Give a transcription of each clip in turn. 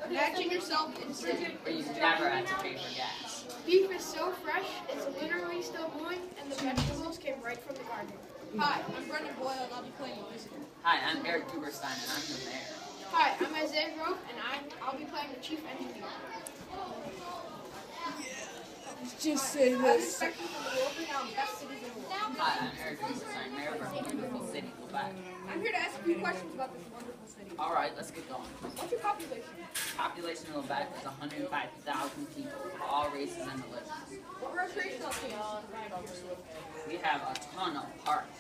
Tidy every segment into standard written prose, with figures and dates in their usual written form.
Imagine yourself in a city where you never had to pay for gas. Beef is so fresh, it's literally still moving, and the vegetables came right from the garden. Hi, I'm Brendan Boyle, and I'll be playing Music. Hi, I'm Eric Duberstein, and I'm the mayor. Hi, I'm Isaiah Grove, and I'll be playing the chief engineer. Just say this. Hi, I'm Eric Duberstein, mayor of our beautiful city, Libet. I'm here to ask a few questions about this wonderful city. All right, let's get going. What's your population? Population of Libet is 105,000 people of all races and religions. What recreational activities do you city? We have a ton of parks,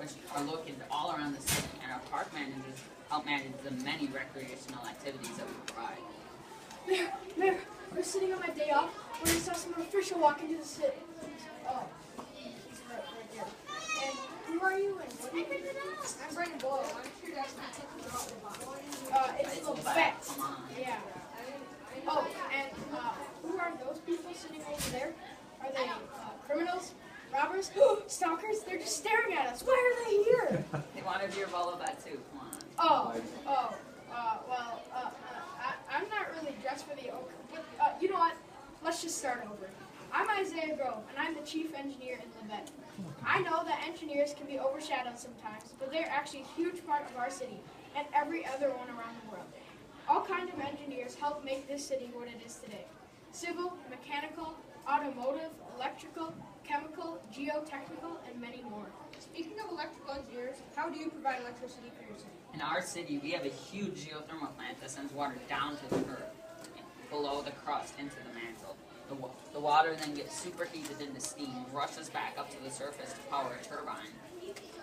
which are located all around the city, and our park managers help manage the many recreational activities that we provide. Mayor, we're sitting on my day off when I saw some official walk into the city. Oh, he's right there. And who are you? And what do you do? I'm Brendan Boyle. I'm here to ask you questions about Libet. It's Libet. Come on. Yeah. Oh, and who are those people sitting over there? Are they criminals? Robbers? Stalkers? They're just staring at us. Why are they here? They wanted your Libet too. Come on. I'm not really dressed for the oak, but you know what? Let's just start over. I'm Isaiah Grove, and I'm the chief engineer in Libet. I know that engineers can be overshadowed sometimes, but they're actually a huge part of our city and every other one around the world. All kinds of engineers help make this city what it is today. Civil, mechanical, automotive, electrical, chemical, geotechnical, and many more. Speaking of electrical engineers, how do you provide electricity for your city? In our city, we have a huge geothermal plant that sends water down to the earth, below the crust, into the mantle. The water then gets superheated into steam, rushes back up to the surface to power a turbine,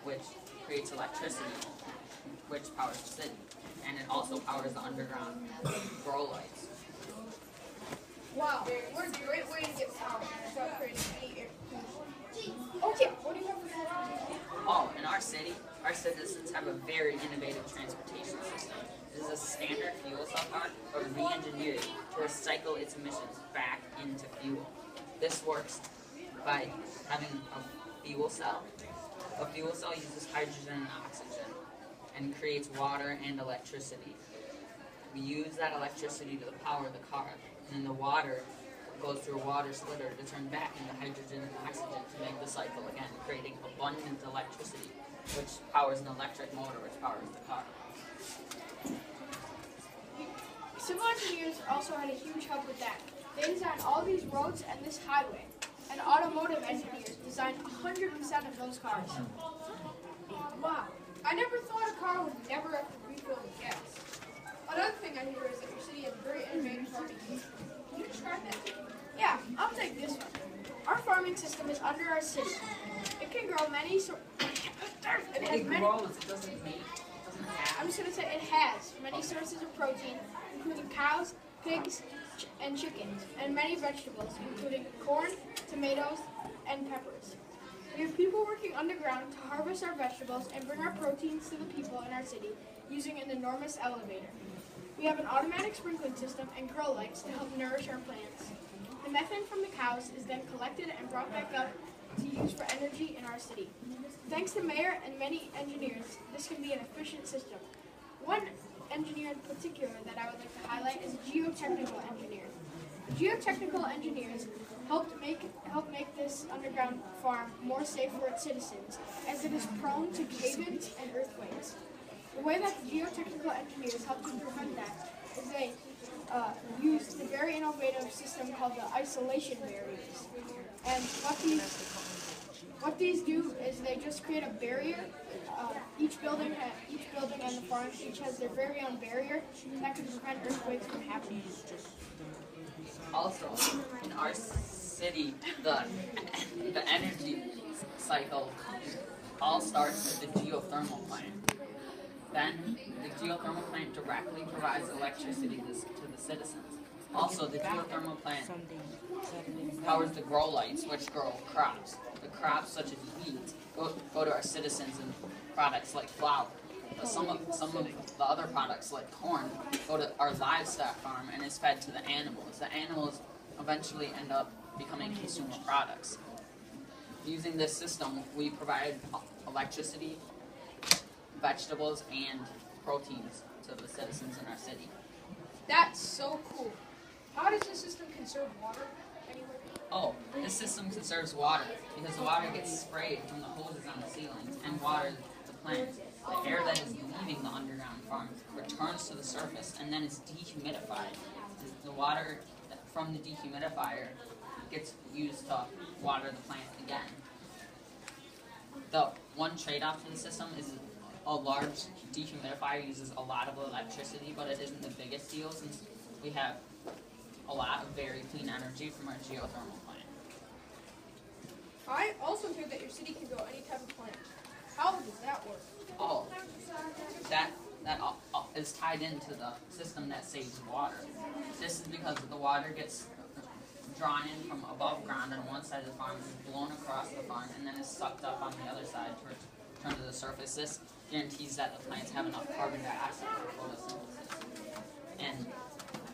which creates electricity, which powers the city. And it also powers the underground grow lights. Wow, what a great way to get power without creating any air pollution. Okay, what do you have for transportation? Oh, in our city, our citizens have a very innovative transportation system. This is a standard fuel cell car, but re-engineered to recycle its emissions back into fuel. This works by having a fuel cell. A fuel cell uses hydrogen and oxygen and creates water and electricity. We use that electricity to power the car, and then the water goes through a water splitter to turn back into hydrogen and oxygen to make the cycle again, creating abundant electricity, which powers an electric motor, which powers the car. Civil engineers also had a huge help with that. They designed all these roads and this highway. And automotive engineers designed 100% of those cars. Wow, I never thought a car would never have to refill with gas. Another thing I hear is that your city has very innovative farming systems. Can you describe that to me? Yeah, I'll take this one. Our farming system is under our city. It can grow many I'm just going to say it has many sources of protein, including cows, pigs, and chickens, and many vegetables, including corn, tomatoes, and peppers. We have people working underground to harvest our vegetables and bring our proteins to the people in our city using an enormous elevator. We have an automatic sprinkling system and grow lights to help nourish our plants. The methane from the cows is then collected and brought back up to use for energy in our city. Thanks to Mayor and many engineers, this can be an efficient system. One engineer in particular that I would like to highlight is geotechnical engineers. Geotechnical engineers help make this underground farm more safe for its citizens, as it is prone to cave-ins and earthquakes. The way that the geotechnical engineers help to prevent that is they use the very innovative system called the isolation barriers. And what these do is they just create a barrier. Each building on the farm each has their very own barrier that can prevent earthquakes from happening. Also, in our city, the energy cycle all starts with the geothermal plant. Then, the geothermal plant directly provides electricity to the citizens. Also, the geothermal plant powers the grow lights, which grow crops. The crops, such as wheat, go to our citizens in products like flour. But some of the other products, like corn, go to our livestock farm and is fed to the animals. The animals eventually end up becoming consumer products. Using this system, we provide electricity, vegetables, and proteins to the citizens in our city. so cool. How does the system conserve water anyway? Oh, this system conserves water because the water gets sprayed from the hoses on the ceilings and waters the plants. The air that is leaving the underground farm returns to the surface and then is dehumidified. The water from the dehumidifier gets used to water the plant again. The one trade-off to the system is a large dehumidifier uses a lot of electricity, but it isn't the biggest deal since we have a lot of very clean energy from our geothermal plant. I also hear that your city can grow any type of plant. How does that work? Oh, that is tied into the system that saves water. This is because the water gets drawn in from above ground on one side of the farm, is blown across the farm, and then is sucked up on the other side to return to the surface. This guarantees that the plants have enough carbon dioxide for photosynthesis. And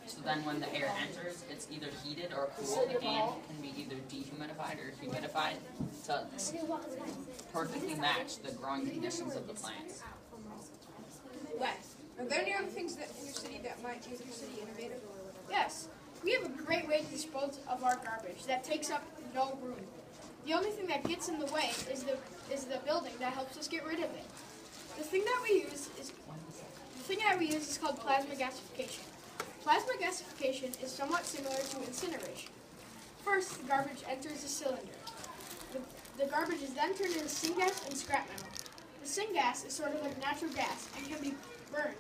so then when the air enters, it's either heated or cooled and can be either dehumidified or humidified to perfectly match the growing conditions of the plants. Wes, are there any other things that in your city that might make your city innovative? Yes, we have a great way to dispose of our garbage that takes up no room. The only thing that gets in the way is the building that helps us get rid of it. The thing that we use is called plasma gasification. Plasma gasification is somewhat similar to incineration. First, the garbage enters a cylinder. The garbage is then turned into syngas and scrap metal. The syngas is sort of like natural gas and can be burned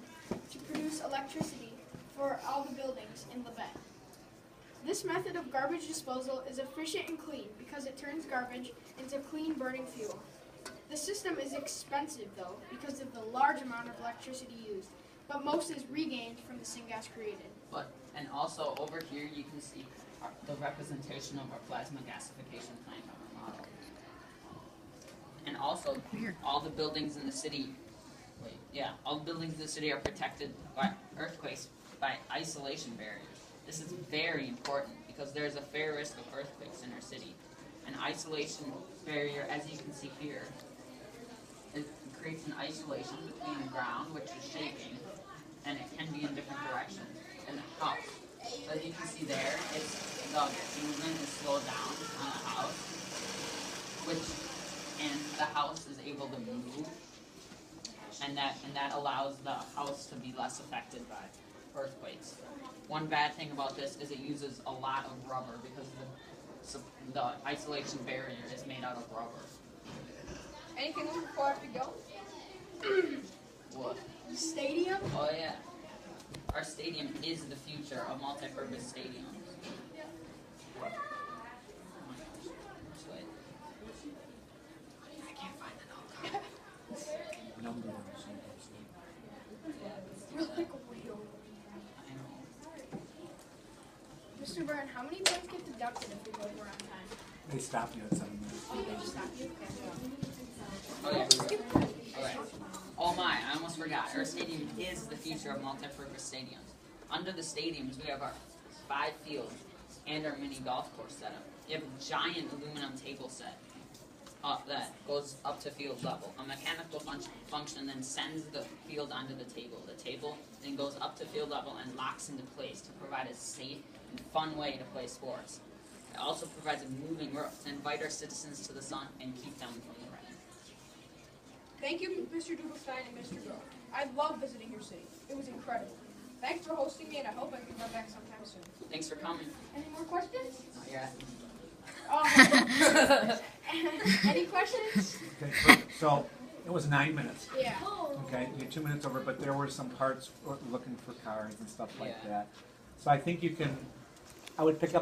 to produce electricity for all the buildings in Libet. This method of garbage disposal is efficient and clean because it turns garbage into clean burning fuel. The system is expensive though because of the large amount of electricity used, but most is regained from the syngas created. And also over here you can see the representation of our plasma gasification plant on our model. And also, all the buildings in the city, all the buildings in the city are protected by earthquakes by isolation barriers. This is very important because there's a fair risk of earthquakes in our city. An isolation barrier, as you can see here, it creates an isolation between the ground, which is shaking, and it can be in different directions, and the house. So as you can see there, the movement is slowed down on the house, and the house is able to move, and that allows the house to be less affected by earthquakes. One bad thing about this is it uses a lot of rubber because the isolation barrier is made out of rubber. Anything else before I have to go? What? The stadium? Oh yeah. Our stadium is the future of multi-purpose stadiums. I can't find the number. We're like way over. I know. Mr. Byrne, how many points get deducted if we go over on time? They stopped you at 7 minutes. Oh, they just stopped you? Okay. Okay. Oh my, I almost forgot. Our stadium is the future of multi-purpose stadiums. Under the stadiums, we have our 5 fields and our mini golf course setup. We have a giant aluminum table set that goes up to field level. A mechanical function then sends the field onto the table. The table then goes up to field level and locks into place to provide a safe and fun way to play sports. It also provides a moving roof to invite our citizens to the sun and keep them from the rain. Thank you, Mr. Dugelstein and Mr. Grove. I love visiting your city. It was incredible. Thanks for hosting me, and I hope I can come back sometime soon. Thanks for coming. Any more questions? Oh, you're asking me. Oh. Any questions? Okay, perfect. So it was 9 minutes. Yeah. Okay, you're 2 minutes over, but there were some parts looking for cards and stuff like Yeah. that. So I think I would pick up